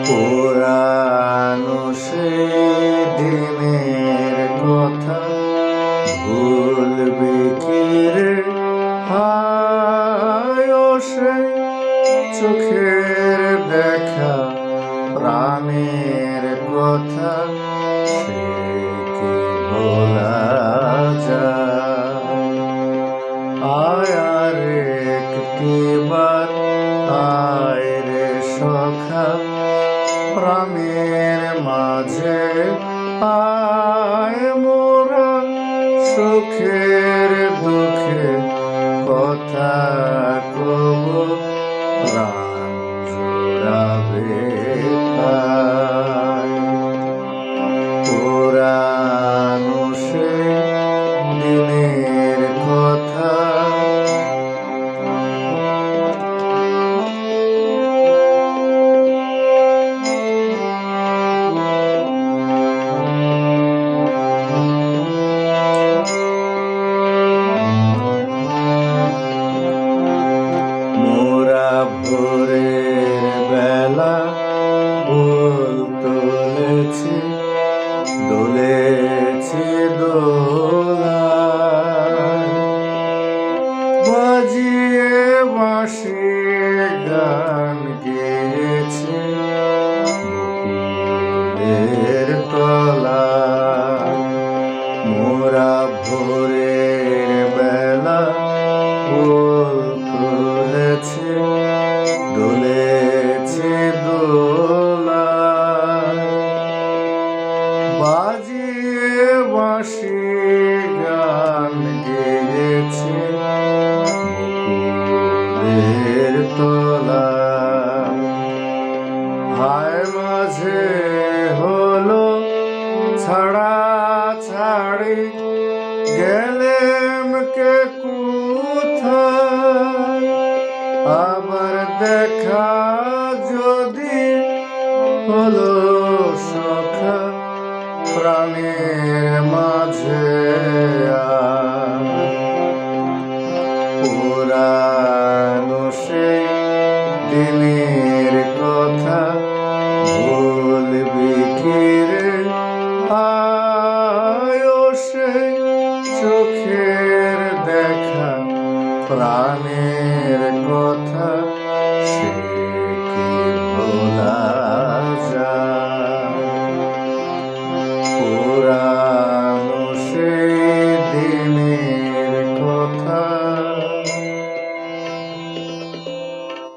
পুরানো সেই দিনের কথা ভুলবে কি রে? হায় ও সেই চোখের দেখা প্রাণের কথা সে কি ভোলা যায়? আয় আর একটিবার আয় রে সখা প্রাণের মাঝে আয় মোরা সুখের দুঃখে কথা কব প্রাণ জোড়াবে তাই। পুরানো সেই দিনের কথা ভোরের বেলা ফুল তুলেছি দুলেছি দোলায় বাজিয়ে বাঁশি গান গেয়েছি বকুলের তলায়। মোরা ভোরের বেলা ফুল তুলেছি দুলেছি দোলায় বাজিয়ে বাঁশি গান গেয়েছি বকুলের তলায়। হায় মাঝে হলো ছাড়া ছাড়ি গেলেম কে কোথায়? আবার দেখা যদি হলো সখা প্রাণের মাঝে পুরানো সেই দিনের কথা ভুলবি কি রে? আয় ও সেই চোখের দেখা প্রাণের কথা সে কি ভোলা